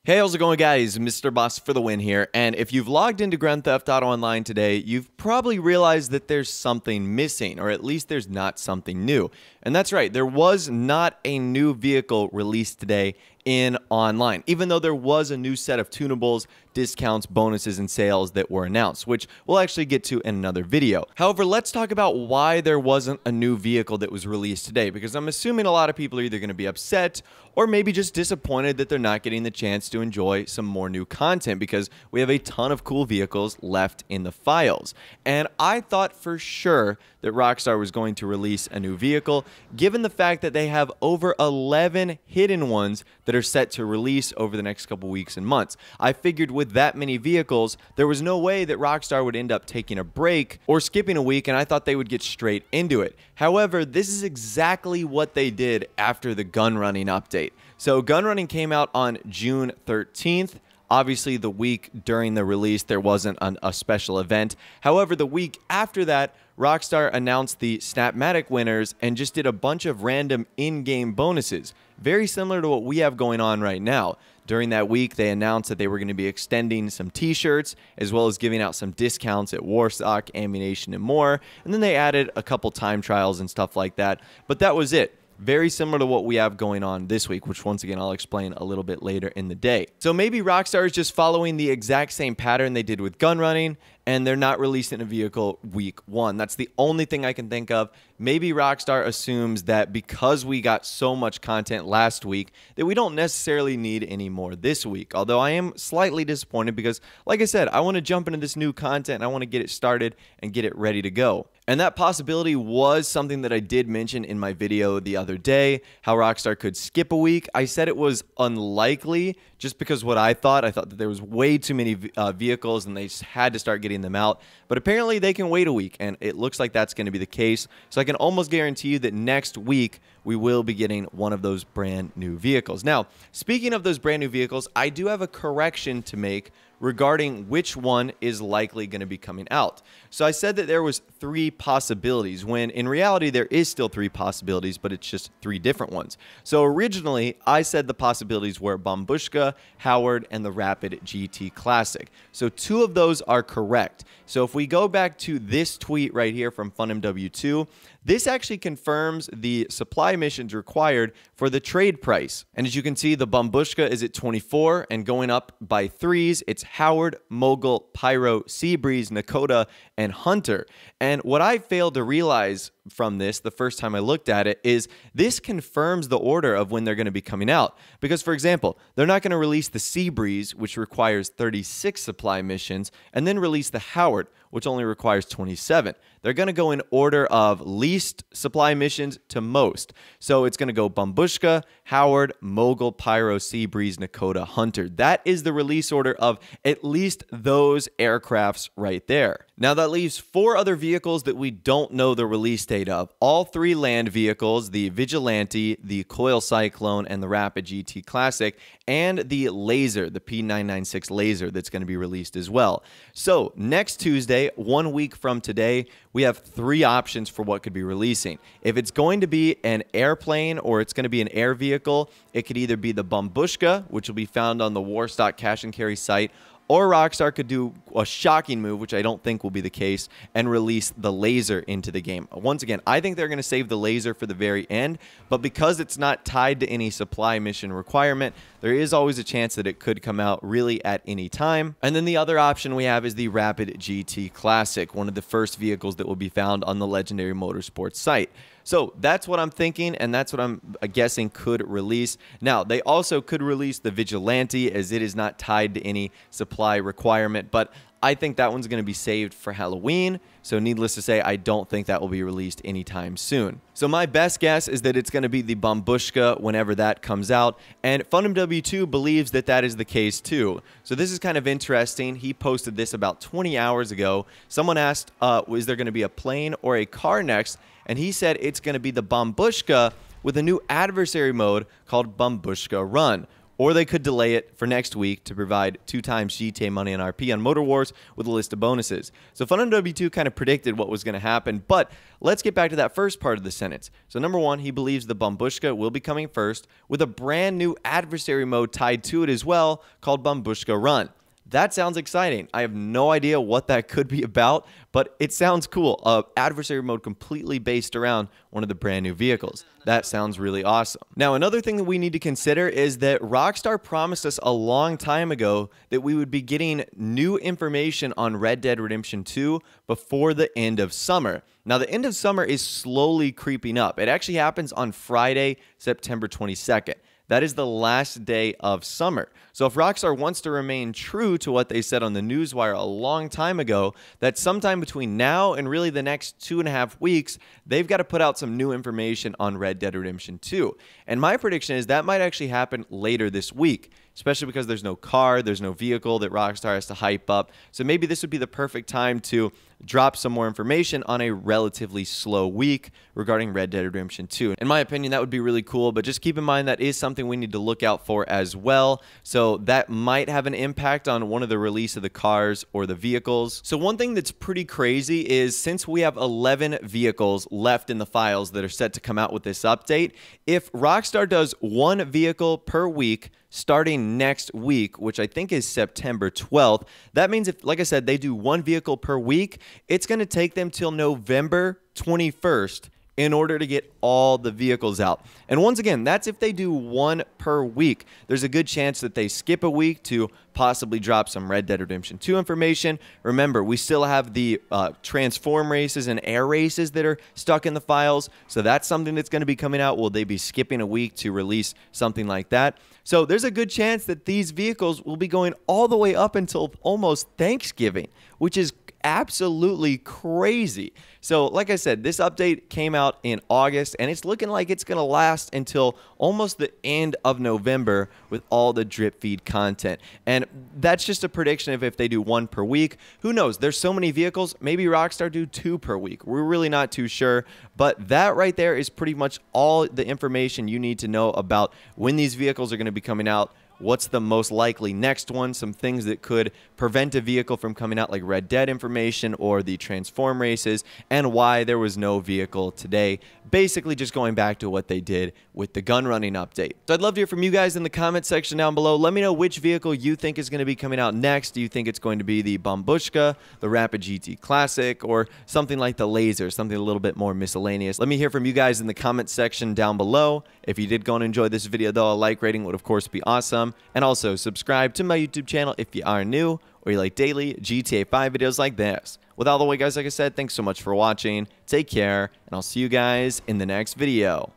Hey, how's it going, guys? Mr. Boss for the win here. And if you've logged into Grand Theft Auto Online today, you've probably realized that there's something missing, or at least there's not something new. And that's right, there was not a new vehicle released today in online, even though there was a new set of tunables, discounts, bonuses, and sales that were announced, which we'll actually get to in another video. However, let's talk about why there wasn't a new vehicle that was released today, because I'm assuming a lot of people are either going to be upset or maybe just disappointed that they're not getting the chance to enjoy some more new content, because we have a ton of cool vehicles left in the files. And I thought for sure that Rockstar was going to release a new vehicle, given the fact that they have over 11 hidden ones that are set to release over the next couple weeks and months. I figured with that many vehicles, there was no way that Rockstar would end up taking a break or skipping a week, and I thought they would get straight into it. However, this is exactly what they did after the gun running update. So gun running came out on June 13th. Obviously, the week during the release, there wasn't a special event. However, the week after that, Rockstar announced the Snapmatic winners and just did a bunch of random in-game bonuses, very similar to what we have going on right now. During that week, they announced that they were going to be extending some t-shirts, as well as giving out some discounts at Warstock, ammunition, and more. And then they added a couple time trials and stuff like that. But that was it. Very similar to what we have going on this week, which once again, I'll explain a little bit later in the day. So maybe Rockstar is just following the exact same pattern they did with gun running, and they're not releasing a vehicle week one. That's the only thing I can think of. Maybe Rockstar assumes that because we got so much content last week that we don't necessarily need any more this week. Although I am slightly disappointed because, like I said, I want to jump into this new content and I want to get it started and get it ready to go. And that possibility was something that I did mention in my video the other day, how Rockstar could skip a week. I said it was unlikely just because what I thought that there was way too many vehicles and they just had to start getting them out. But apparently they can wait a week, and it looks like that's going to be the case. So I can almost guarantee you that next week we will be getting one of those brand new vehicles. Now, speaking of those brand new vehicles, I do have a correction to make regarding which one is likely going to be coming out. So I said that there was 3 possibilities, when in reality there is still 3 possibilities, but it's just 3 different ones. So originally I said the possibilities were Bombushka, Howard, and the Rapid GT Classic. So 2 of those are correct. So if we go back to this tweet right here from FunMW2, this actually confirms the supply missions required for the trade price. And as you can see, the Bombushka is at 24, and going up by 3s, it's Howard, Mogul, Pyro, Seabreeze, Nakota, and Hunter. And what I failed to realize from this the first time I looked at it is this confirms the order of when they're going to be coming out. Because, for example, they're not going to release the Seabreeze, which requires 36 supply missions, and then release the Howard, which only requires 27. They're going to go in order of least supply missions to most. So it's going to go Bombushka, Howard, Mogul, Pyro, Seabreeze, Nakota, Hunter. That is the release order of at least those aircrafts right there. Now that leaves 4 other vehicles that we don't know the release date of. All 3 land vehicles, the Vigilante, the Coil Cyclone, and the Rapid GT Classic, and the Laser, the P996 Laser that's going to be released as well. So next Tuesday, 1 week from today, we have 3 options for what could be releasing. If it's going to be an airplane or it's going to be an air vehicle, it could either be the Bombushka, which will be found on the Warstock Cash and Carry site, or Rockstar could do a shocking move, which I don't think will be the case, and release the Laser into the game. Once again, I think they're going to save the Laser for the very end, but because it's not tied to any supply mission requirement, there is always a chance that it could come out really at any time. And then the other option we have is the Rapid GT Classic, one of the first vehicles that will be found on the Legendary Motorsports site. So that's what I'm thinking, and that's what I'm guessing could release. Now, they also could release the Vigilante, as it is not tied to any supply requirement, but I think that one's going to be saved for Halloween. So needless to say, I don't think that will be released anytime soon. So my best guess is that it's going to be the Bombushka whenever that comes out. And FunMW2 believes that that is the case too. So this is kind of interesting. He posted this about 20 hours ago. Someone asked, is there going to be a plane or a car next? And he said it's going to be the Bombushka with a new adversary mode called Bombushka Run. or they could delay it for next week to provide 2 times GTA money and RP on Motor Wars with a list of bonuses. So FunMW2 kind of predicted what was going to happen, but let's get back to that first part of the sentence. So number 1, he believes the Bambushka will be coming first with a brand new adversary mode tied to it as well called Bambushka Run. That sounds exciting. I have no idea what that could be about, but it sounds cool. Adversary mode completely based around one of the brand new vehicles. That sounds really awesome. Now, another thing that we need to consider is that Rockstar promised us a long time ago that we would be getting new information on Red Dead Redemption 2 before the end of summer. Now, the end of summer is slowly creeping up. It actually happens on Friday, September 22nd. That is the last day of summer. So if Rockstar wants to remain true to what they said on the Newswire a long time ago, that sometime between now and really the next 2.5 weeks, they've got to put out some new information on Red Dead Redemption 2. And my prediction is that might actually happen later this week, especially because there's no car, there's no vehicle that Rockstar has to hype up. So maybe this would be the perfect time to drop some more information on a relatively slow week regarding Red Dead Redemption 2. In my opinion, that would be really cool, but just keep in mind that is something we need to look out for as well. So that might have an impact on one of the release of the cars or the vehicles. So one thing that's pretty crazy is since we have 11 vehicles left in the files that are set to come out with this update, if Rockstar does 1 vehicle per week starting next week, which I think is September 12th, that means if, like I said, they do 1 vehicle per week, it's going to take them till November 21st in order to get all the vehicles out. And once again, that's if they do 1 per week. There's a good chance that they skip a week to possibly drop some Red Dead Redemption 2 information. Remember, we still have the transform races and air races that are stuck in the files, so that's something that's going to be coming out. Will they be skipping a week to release something like that? So there's a good chance that these vehicles will be going all the way up until almost Thanksgiving, which is absolutely crazy. So like I said, this update came out in August and it's looking like it's going to last until almost the end of November with all the drip feed content. And that's just a prediction of if they do 1 per week. Who knows? There's so many vehicles. Maybe Rockstar do 2 per week. We're really not too sure. But that right there is pretty much all the information you need to know about when these vehicles are going to be coming out. What's the most likely next one? Some things that could prevent a vehicle from coming out, like Red Dead information or the transform races, and why there was no vehicle today. Basically just going back to what they did with the gun running update. So I'd love to hear from you guys in the comment section down below. Let me know which vehicle you think is going to be coming out next. Do you think it's going to be the Bambushka, the Rapid GT Classic, or something like the Laser, something a little bit more miscellaneous? Let me hear from you guys in the comment section down below. If you did go and enjoy this video though, a like rating would of course be awesome. And also subscribe to my YouTube channel if you are new or you like daily GTA 5 videos like this. With all the way guys, like I said, thanks so much for watching. Take care, and I'll see you guys in the next video.